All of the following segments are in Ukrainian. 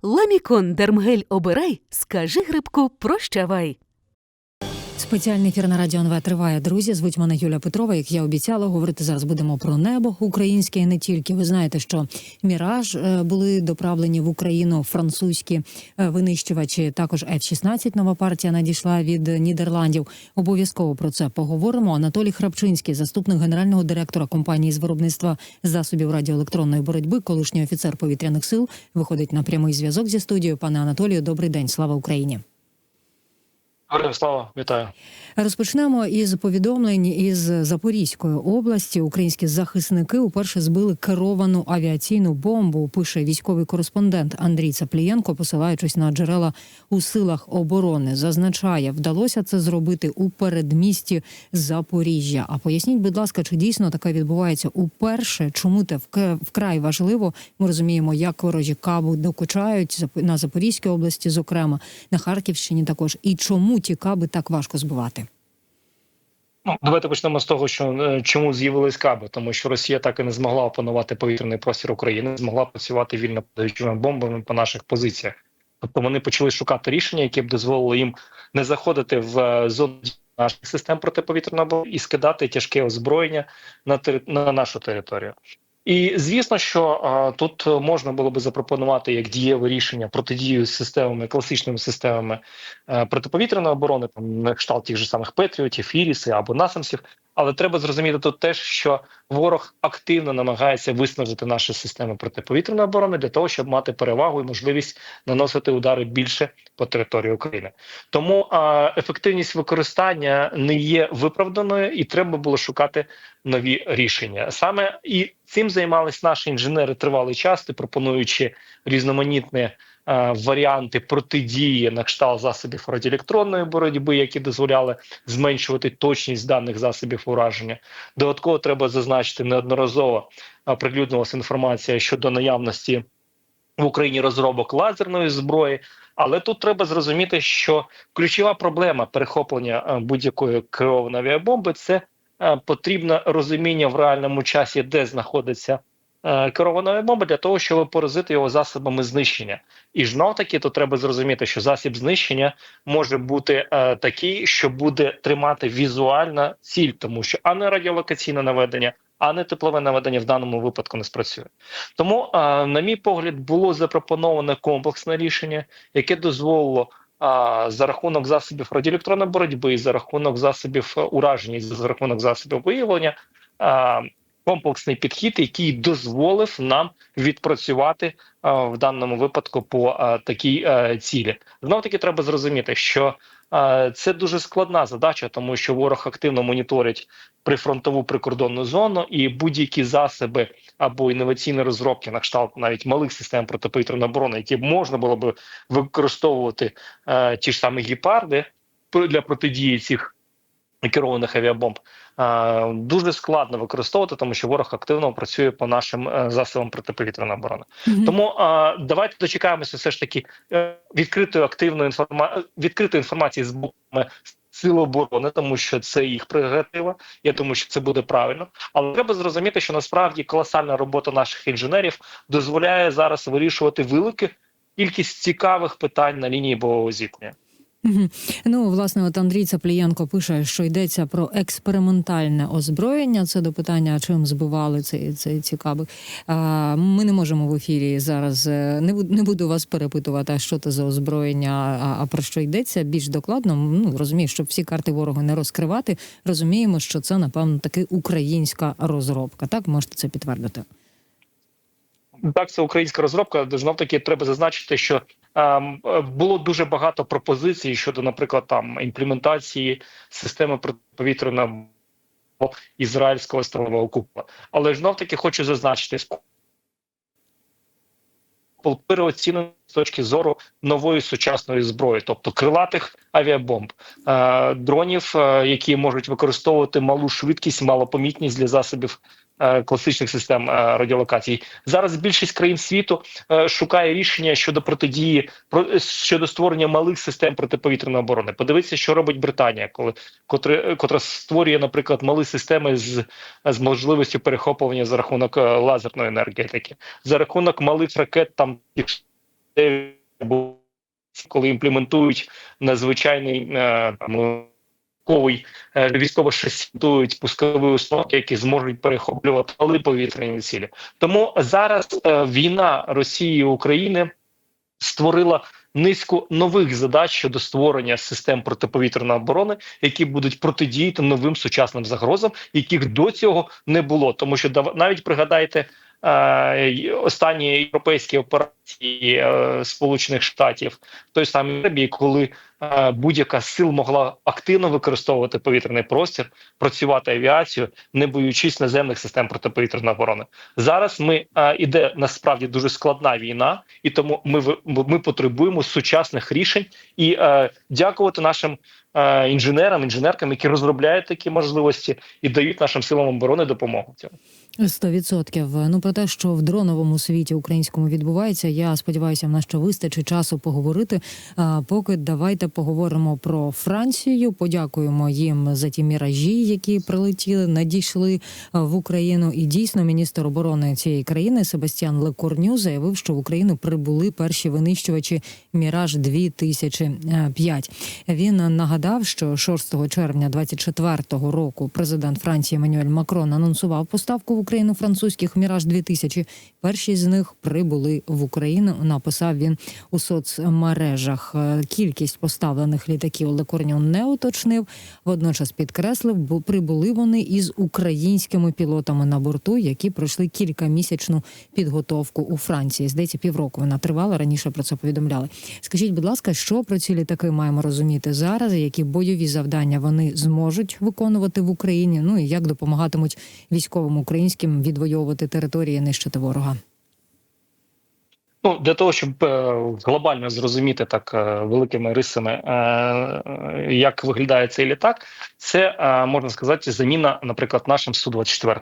Ламікон Дермгель обирай, скажи грибку прощавай. Спеціальний ефір на Радіо НВ триває. Друзі, звуть мене Юля Петрова. Як я обіцяла, говорити зараз будемо про небо українське і не тільки. Ви знаєте, що «Міраж» були доправлені в Україну французькі винищувачі. Також F-16 нова партія надійшла від Нідерландів. Обов'язково про це поговоримо. Анатолій Храпчинський, заступник генерального директора компанії з виробництва засобів радіоелектронної боротьби, колишній офіцер повітряних сил, виходить на прямий зв'язок зі студією. Пане Анатолію, добрий день. Слава Україні. Героям слава, вітаю. Розпочнемо із повідомлень із Запорізької області. Українські захисники уперше збили керовану авіаційну бомбу, пише військовий кореспондент Андрій Цаплієнко, посилаючись на джерела у силах оборони. Зазначає, вдалося це зробити у передмісті Запоріжжя. А поясніть, будь ласка, чи дійсно таке відбувається уперше? Чому це вкрай важливо? Ми розуміємо, як ворожі каби докучають на Запорізькій області, зокрема, на Харківщині також. І чому ті каби так важко збивати? Давайте почнемо з того, що чому з'явились каби. Тому що Росія так і не змогла опанувати повітряний простір України, не змогла працювати вільно подаючими бомбами по наших позиціях. Тобто вони почали шукати рішення, яке б дозволило їм не заходити в зону наших систем протиповітряної оборони і скидати тяжке озброєння на нашу територію. І звісно, що тут можна було би запропонувати як дієве рішення протидію з системами, класичними системами протиповітряної оборони, там на кшталт тих же самих Петріотів, Іріси або Насамсів. Але треба зрозуміти тут теж, що ворог активно намагається виснажити наші системи протиповітряної оборони для того, щоб мати перевагу і можливість наносити удари більше по території України. Тому ефективність використання не є виправданою і треба було шукати нові рішення. Саме і цим займались наші інженери тривалий час, пропонуючи різноманітні варіанти протидії на кшталт засобів радіоелектронної боротьби, які дозволяли зменшувати точність даних засобів ураження. Додатково треба зазначити, неодноразово оприлюднювалася інформація щодо наявності в Україні розробок лазерної зброї. Але тут треба зрозуміти, що ключова проблема перехоплення будь-якої керованої авіабомби – це потрібне розуміння в реальному часі, де знаходиться керованої бомби, для того, щоб поразити його засобами знищення. І знов-таки, то треба зрозуміти, що засіб знищення може бути такий, що буде тримати візуальна ціль, тому що ані радіолокаційне наведення, ані теплове наведення в даному випадку не спрацює. Тому, на мій погляд, було запропоноване комплексне рішення, яке дозволило за рахунок засобів радіоелектронної боротьби, за рахунок засобів ураження, за рахунок засобів виявлення, комплексний підхід, який дозволив нам відпрацювати в даному випадку по такій цілі. Знов-таки треба зрозуміти, що це дуже складна задача, тому що ворог активно моніторить прифронтову прикордонну зону, і будь-які засоби або інноваційні розробки на кшталт навіть малих систем протиповітряної оборони, які можна було б використовувати ті ж самі гепарди для протидії цих керованих авіабомб, дуже складно використовувати, тому що ворог активно працює по нашим засобам протиповітряної оборони. Тому давайте дочекаємося все ж таки відкритої інформації з боку Сил оборони, тому що це їх прерогатива. Я думаю, що це буде правильно. Але треба зрозуміти, що насправді колосальна робота наших інженерів дозволяє зараз вирішувати велику кількість цікавих питань на лінії бойового зіткнення. Ну, власне, от Андрій Цаплієнко пише, що йдеться про експериментальне озброєння. Це до питання, чим збивали ці каби. Ми не можемо в ефірі зараз, не буду вас перепитувати, що це за озброєння, а про що йдеться більш докладно. Ну, розумію, щоб всі карти ворога не розкривати, розуміємо, що це, напевно, таки українська розробка. Так, можете це підтвердити? Так, це українська розробка. Знов-таки треба зазначити, що було дуже багато пропозицій щодо, наприклад, там імплементації системи протиповітряної ізраїльського сталевого купола. Але знов-таки хочу зазначити, переоцінено з точки зору нової сучасної зброї, тобто крилатих авіабомб, дронів, які можуть використовувати малу швидкість, малопомітність для засобів класичних систем радіолокації. Зараз більшість країн світу шукає рішення щодо протидії, щодо створення малих систем протиповітряної оборони. Подивіться, що робить Британія, котра створює, наприклад, малі системи з можливістю перехоплення за рахунок лазерної енергетики, за рахунок малих ракет там коли імплементують надзвичайний військово шасітують пускові установки, які зможуть перехоплювати малі повітряні цілі. Тому зараз війна Росії і України створила низку нових задач щодо створення систем протиповітряної оборони, які будуть протидіяти новим сучасним загрозам, яких до цього не було. Тому що навіть пригадайте останні європейські операції Сполучених Штатів в той самій Сербії, коли будь-яка з сил могла активно використовувати повітряний простір, працювати авіацію, не боючись наземних систем протиповітряної оборони. Зараз іде насправді дуже складна війна, і тому ми потребуємо сучасних рішень і дякувати нашим інженеркам, які розробляють такі можливості і дають нашим силам оборони допомогу. 100%. Ну, про те, що в дроновому світі українському відбувається, я сподіваюся, в нас ще вистачить часу поговорити. Поки давайте поговоримо про Францію. Подякуємо їм за ті міражі, які прилетіли, надійшли в Україну. І дійсно, міністр оборони цієї країни Себастьян Лекорню заявив, що в Україну прибули перші винищувачі «Міраж-2005». Він нагадав, що 6 червня 2024 року президент Франції Еммануель Макрон анонсував поставку в Україну французьких «Міраж-2000». Перші з них прибули в Україну, написав він у соцмережах. Кількість поставлених літаків Лекорню не уточнив, водночас підкреслив, бо прибули вони із українськими пілотами на борту, які пройшли кількамісячну підготовку у Франції. Здається, півроку вона тривала, раніше про це повідомляли. Скажіть, будь ласка, що про ці літаки маємо розуміти зараз, які бойові завдання вони зможуть виконувати в Україні, ну і як допомагатимуть військовим українським відвоювати території, нищити ворога? Ну, для того, щоб глобально зрозуміти так великими рисами, як виглядає цей літак, це, можна сказати, заміна, наприклад, нашим Су-24.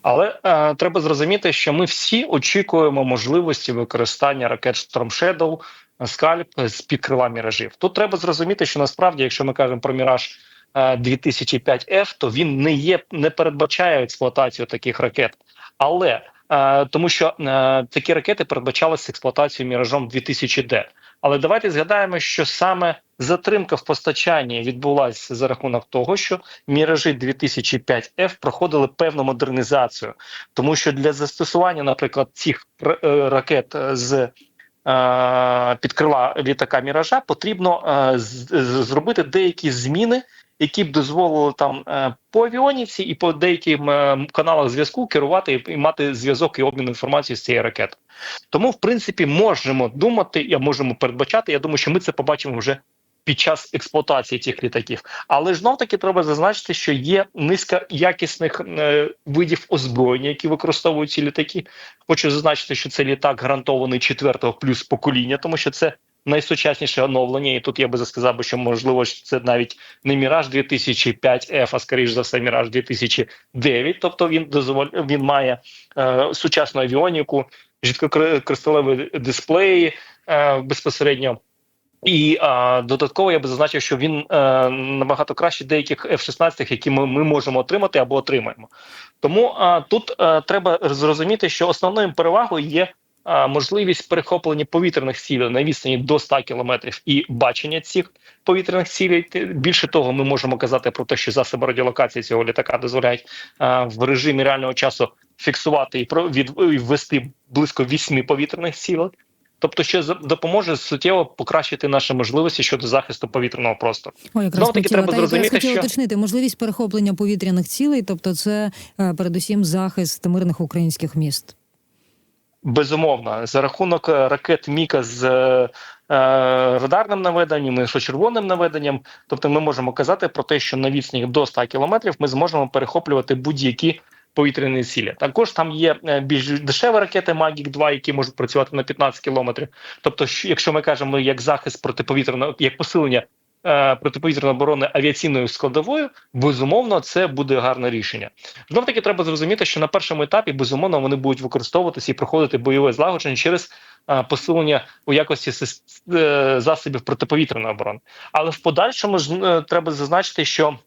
Але треба зрозуміти, що ми всі очікуємо можливості використання ракет Storm Shadow, Скальп з-під крила міражів. Тут треба зрозуміти, що насправді, якщо ми кажемо про Міраж 2005F, то він не передбачає експлуатацію таких ракет. Але тому що такі ракети передбачалися експлуатацією Міражом 2000D. Але давайте згадаємо, що саме затримка в постачанні відбулася за рахунок того, що Міражі 2005F проходили певну модернізацію. Тому що для застосування, наприклад, цих ракет з під крила літака Міража потрібно зробити деякі зміни, які б дозволили там по авіоніці і по деяким каналах зв'язку керувати і мати зв'язок і обмін інформацією з цієї ракети. Тому, в принципі, можемо думати, можемо передбачати, я думаю, що ми це побачимо вже під час експлуатації цих літаків. Але знов-таки треба зазначити, що є низка якісних видів озброєння, які використовують ці літаки. Хочу зазначити, що це літак гарантований 4-го плюс покоління, тому що це найсучасніше оновлення, і тут я би сказав, що можливо це навіть не Міраж 2005F, а скоріш за все Міраж 2009, тобто він має сучасну авіоніку, жидкокристалеві дисплеї безпосередньо. І додатково я би зазначив, що він набагато краще деяких F-16, які ми можемо отримати або отримаємо. Тому тут треба зрозуміти, що основною перевагою є можливість перехоплення повітряних цілей на відстані до 100 кілометрів і бачення цих повітряних цілей. Більше того, ми можемо казати про те, що засоби радіолокації цього літака дозволяють в режимі реального часу фіксувати і ввести близько 8 повітряних цілей. Тобто, що допоможе суттєво покращити наші можливості щодо захисту повітряного простору. Знову-таки треба зрозуміти, що... уточнити, можливість перехоплення повітряних цілей, тобто це передусім захист мирних українських міст. Безумовно, за рахунок ракет Міка з радарним наведенням, інфрачервоним наведенням, тобто ми можемо казати про те, що на відстані до 100 кілометрів ми зможемо перехоплювати будь-які повітряні цілі. Також там є більш дешеві ракети Магік-2, які можуть працювати на 15 кілометрів. Тобто, якщо ми кажемо як захист протиповітряного, як посилення протиповітряної оборони авіаційною складовою, безумовно, це буде гарне рішення. Знов таки треба зрозуміти, що на першому етапі, безумовно, вони будуть використовуватися і проходити бойове злагодження через посилення у якості засобів протиповітряної оборони. Але в подальшому ж треба зазначити, що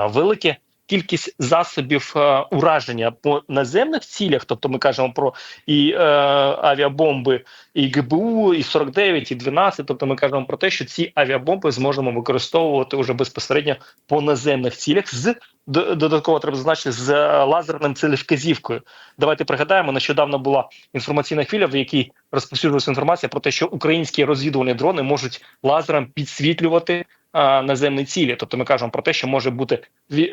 великі кількість засобів ураження по наземних цілях, тобто ми кажемо про і авіабомби, і ГБУ, і 49, і 12, тобто ми кажемо про те, що ці авіабомби зможемо використовувати вже безпосередньо по наземних цілях з додатково треба зазначити з лазерним цілевказівкою. Давайте пригадаємо, нещодавно була інформаційна хвиля, в якій розповсюджувалася інформація про те, що українські розвідувальні дрони можуть лазером підсвітлювати наземні цілі. Тобто ми кажемо про те, що може бути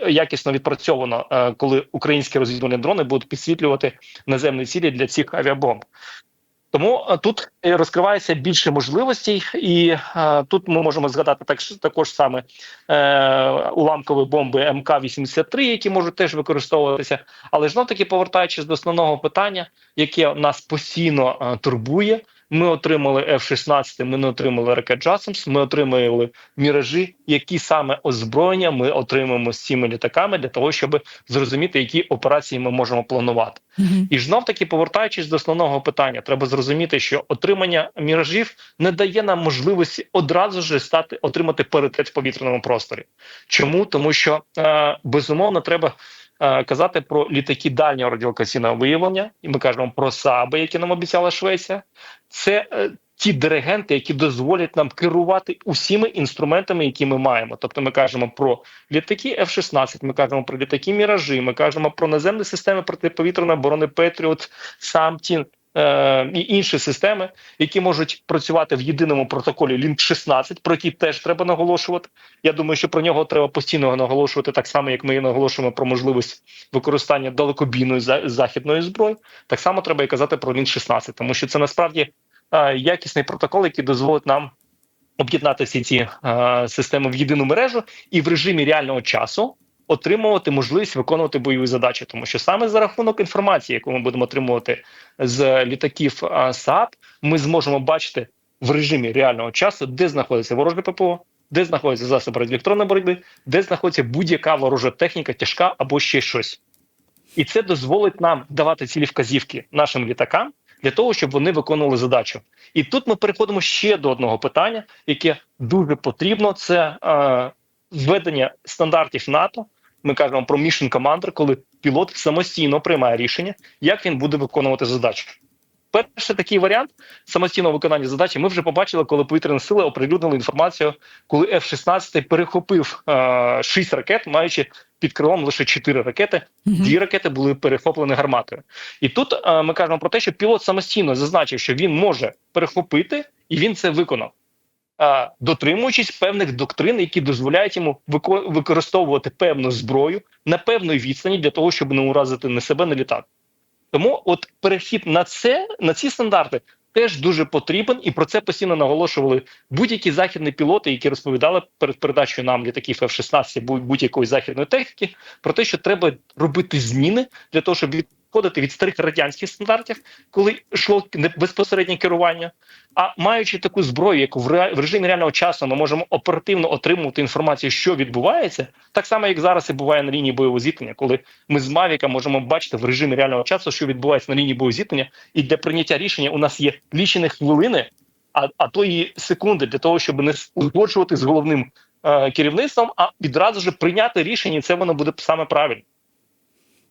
якісно відпрацьовано, коли українські розвідувальні дрони будуть підсвітлювати наземні цілі для цих авіабомб. Тому тут розкривається більше можливостей, і тут ми можемо згадати також саме уламкові бомби МК-83, які можуть теж використовуватися. Але знов-таки, повертаючись до основного питання, яке нас постійно турбує, ми отримали F-16, ми не отримали ракет JASSM, ми отримали міражі, які саме озброєння ми отримаємо з цими літаками для того, щоб зрозуміти, які операції ми можемо планувати. І знов-таки, повертаючись до основного питання, треба зрозуміти, що отримання міражів не дає нам можливості одразу ж отримати паритет в повітряному просторі. Чому? Тому що, безумовно, треба казати про літаки дальнього радіолокаційного виявлення, і ми кажемо про СААБи, які нам обіцяла Швеція. Це ті диригенти, які дозволять нам керувати усіми інструментами, які ми маємо. Тобто ми кажемо про літаки F-16, ми кажемо про літаки Міражі, ми кажемо про наземні системи протиповітряної оборони Петріот, Самтін, і інші системи, які можуть працювати в єдиному протоколі Link-16, про який теж треба наголошувати. Я думаю, що про нього треба постійно наголошувати, так само, як ми наголошуємо про можливість використання далекобійної західної зброї. Так само треба і казати про Link-16, тому що це насправді якісний протокол, який дозволить нам об'єднати всі ці системи в єдину мережу і в режимі реального часу отримувати можливість виконувати бойові задачі, тому що саме за рахунок інформації, яку ми будемо отримувати з літаків СААБ, ми зможемо бачити в режимі реального часу, де знаходиться вороже ППО, де знаходяться засоби радіоелектронної боротьби, де знаходиться будь-яка ворожа техніка, тяжка або ще щось. І це дозволить нам давати цілі вказівки нашим літакам для того, щоб вони виконували задачу. І тут ми переходимо ще до одного питання, яке дуже потрібно, це введення стандартів НАТО. Ми кажемо про Mission Commander, коли пілот самостійно приймає рішення, як він буде виконувати задачу. Перший такий варіант самостійного виконання задачі ми вже побачили, коли повітряні сили оприлюднили інформацію, коли F-16 перехопив 6 ракет, маючи під крилом лише 4 ракети, 2 ракети були перехоплені гарматою. І тут ми кажемо про те, що пілот самостійно зазначив, що він може перехопити, і він це виконав, дотримуючись певних доктрин, які дозволяють йому використовувати певну зброю на певної відстані для того, щоб не уразити ні себе, ні літак. Тому от перехід на ці стандарти теж дуже потрібен, і про це постійно наголошували будь-які західні пілоти, які розповідали перед передачею нам літаків F-16 будь-якої західної техніки, про те, що треба робити зміни для того, щоб відходити від старих радянських стандартів, коли йшло безпосереднє керування, а маючи таку зброю, яку в режимі реального часу ми можемо оперативно отримувати інформацію, що відбувається, так само, як зараз і буває на лінії бойового зіткнення, коли ми з Мавіка можемо бачити в режимі реального часу, що відбувається на лінії бойового зіткнення, і для прийняття рішення у нас є лічені хвилини, а то і секунди для того, щоб не узгоджувати з головним керівництвом, а відразу ж прийняти рішення, і це воно буде саме правильно.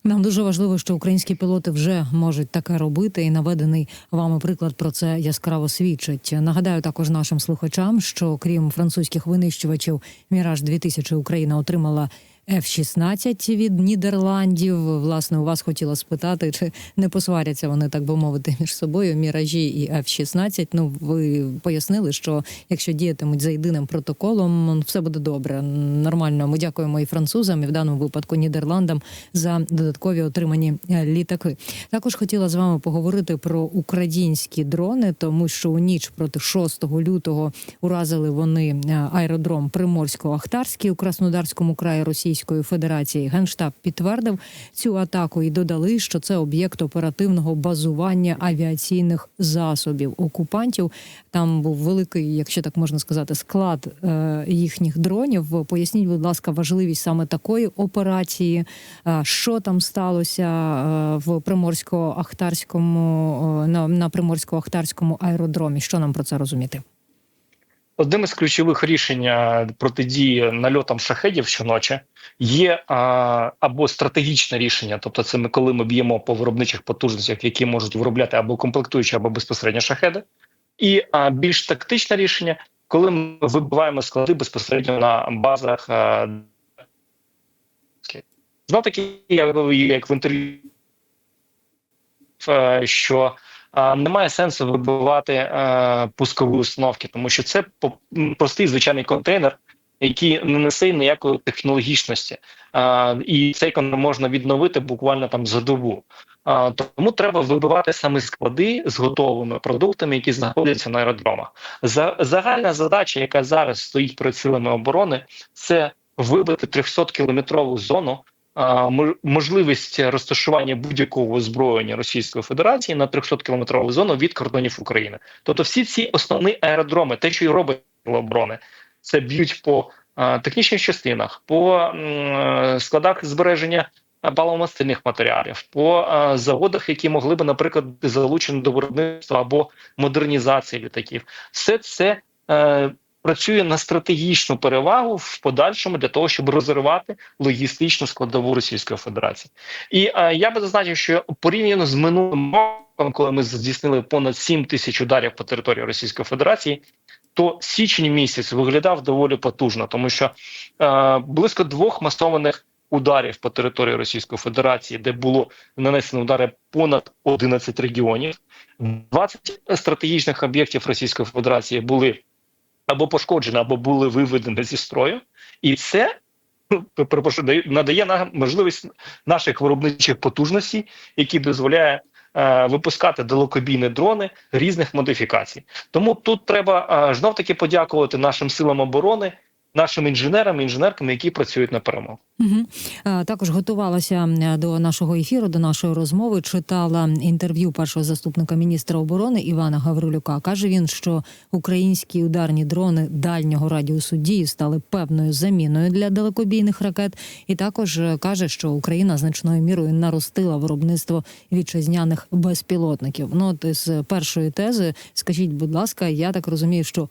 Нам дуже важливо, що українські пілоти вже можуть таке робити, і наведений вами приклад про це яскраво свідчить. Нагадаю також нашим слухачам, що крім французьких винищувачів «Міраж-2000» Україна отримала F-16 від Нідерландів. Власне, у вас хотіла спитати, чи не посваряться вони, так би мовити, між собою, Міражі і F-16. Ну, ви пояснили, що якщо діятимуть за єдиним протоколом, все буде добре, нормально. Ми дякуємо і французам, і в даному випадку Нідерландам за додаткові отримані літаки. Також хотіла з вами поговорити про українські дрони, тому що у ніч проти 6 лютого уразили вони аеродром Приморсько-Ахтарський у Краснодарському краї Російської Федерації. Генштаб підтвердив цю атаку і додали, що це об'єкт оперативного базування авіаційних засобів окупантів. Там був великий, якщо так можна сказати, склад їхніх дронів. Поясніть, будь ласка, важливість саме такої операції. Що там сталося в Приморсько-Ахтарському, на Приморсько-Ахтарському аеродромі? Що нам про це розуміти? одним із ключових рішень протидії нальотам шахедів щоночі є або стратегічне рішення, тобто це коли ми б'ємо по виробничих потужностях, які можуть виробляти або комплектуючі, або безпосередньо шахеди, і більш тактичне рішення, коли ми вибиваємо склади безпосередньо на базах. Знов таки, як в інтерв'ю, що немає сенсу вибивати пускові установки, тому що це простий звичайний контейнер, який не несе ніякої технологічності, і цей контейнер можна відновити буквально там за добу. Тому треба вибивати саме склади з готовими продуктами, які знаходяться на аеродромах. Загальна задача, яка зараз стоїть перед силами оборони, це вибити 300-кілометрову зону, можливість розташування будь-якого озброєння Російської Федерації на 300-кілометрову зону від кордонів України. Тобто всі ці основні аеродроми, те, що і робить оборони, це б'ють по технічних частинах, по складах збереження паливомастильних матеріалів, по заводах, які могли б, наприклад, бути залучені до виробництва або модернізації літаків. Все це працює на стратегічну перевагу в подальшому для того, щоб розірвати логістичну складову Російської Федерації. І я би зазначив, що порівняно з минулим роком, коли ми здійснили понад 7 тисяч ударів по території Російської Федерації, то січень місяць виглядав доволі потужно, тому що близько 2 масованих ударів по території Російської Федерації, де було нанесено удари понад 11 регіонів, 20 стратегічних об'єктів Російської Федерації були або пошкоджені, або були виведені зі строю, і це надає нам можливість наших виробничих потужностей, які дозволяє випускати далекобійні дрони різних модифікацій. Тому тут треба знов таки подякувати нашим силам оборони, нашим інженерам і інженеркам, які працюють на перемогу. Угу. Також готувалася до нашого ефіру, до нашої розмови, читала інтерв'ю першого заступника міністра оборони Івана Гаврилюка. Каже він, що українські ударні дрони дальнього радіусу дії стали певною заміною для далекобійних ракет. І також каже, що Україна значною мірою наростила виробництво вітчизняних безпілотників. Ну, от з першої тези, скажіть, будь ласка, я так розумію, що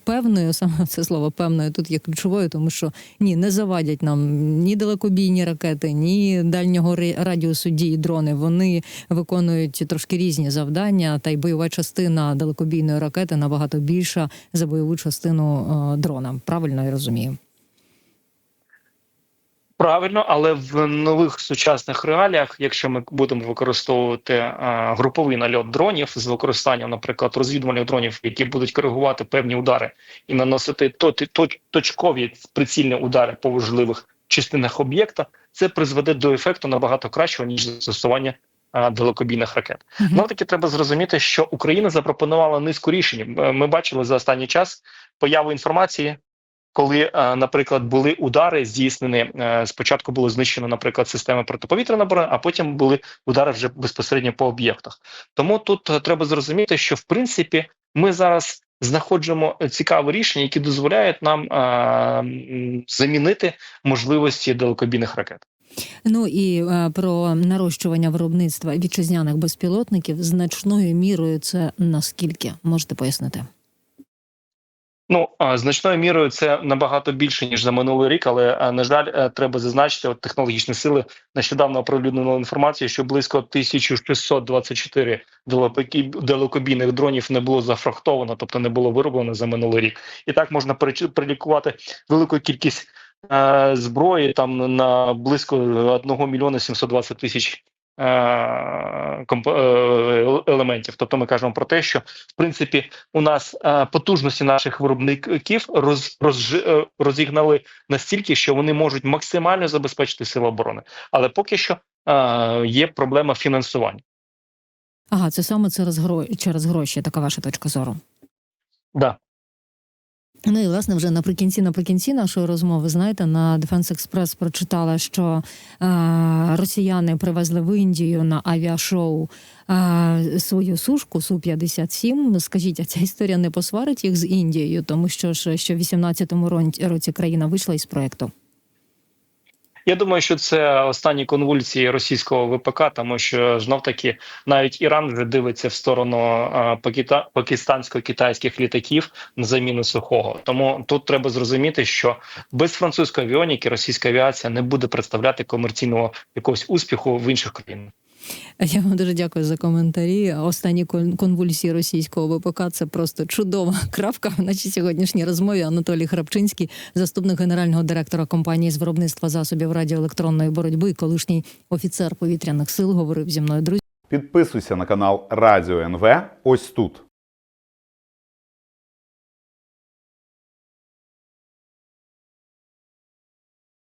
певною, саме це слово певною тут є ключовою, тому що не завадять нам ні далекобійні ракети, ні дальнього радіусу дії дрони. Вони виконують трошки різні завдання, та й бойова частина далекобійної ракети набагато більша за бойову частину дрона. Правильно я розумію? Правильно, але в нових сучасних реаліях, якщо ми будемо використовувати груповий нальот дронів з використанням, наприклад, розвідувальних дронів, які будуть коригувати певні удари і наносити точкові прицільні удари по важливих частинах об'єкта, це призведе до ефекту набагато кращого, ніж застосування далекобійних ракет. Таки треба зрозуміти, що Україна запропонувала низку рішень. Ми бачили за останній час появу інформації, коли, наприклад, були удари здійснені, спочатку було знищено, наприклад, системи протиповітряної оборони, а потім були удари вже безпосередньо по об'єктах. Тому тут треба зрозуміти, що, в принципі, ми зараз знаходимо цікаві рішення, які дозволяють нам замінити можливості далекобійних ракет. Ну і про нарощування виробництва вітчизняних безпілотників значною мірою це наскільки? Можете пояснити? Значною мірою це набагато більше, ніж за минулий рік, але, на жаль, треба зазначити, технологічні сили нещодавно оприлюднили інформацію, що близько 1624 далекобійних дронів не було зафрахтовано, тобто не було вироблено за минулий рік. І так можна прилікувати велику кількість зброї там на близько 1 мільйона 720 тисяч елементів. Тобто ми кажемо про те, що в принципі у нас потужності наших виробників розігнали настільки, що вони можуть максимально забезпечити сили оборони. Але поки що є проблема фінансування. Ага, це саме через гроші, така ваша точка зору? Да. Ну і, власне, вже наприкінці нашої розмови, знаєте, на Defense Express прочитала, що росіяни привезли в Індію на авіашоу свою сушку Су-57. Скажіть, а ця історія не посварить їх з Індією? Тому що в 2018 році країна вийшла із проєкту? Я думаю, що це останні конвульсії російського ВПК, тому що знов таки навіть Іран вже дивиться в сторону пакистансько-китайських літаків на заміну сухого. Тому тут треба зрозуміти, що без французької авіоніки російська авіація не буде представляти комерційного якогось успіху в інших країнах. Я вам дуже дякую за коментарі. Останні конвульсії російського ВПК – це просто чудова крапка в нашій сьогоднішній розмові. Анатолій Храпчинський, заступник генерального директора компанії з виробництва засобів радіоелектронної боротьби і колишній офіцер повітряних сил, говорив зі мною. Друзі, Підписуйся на канал Радіо НВ ось тут.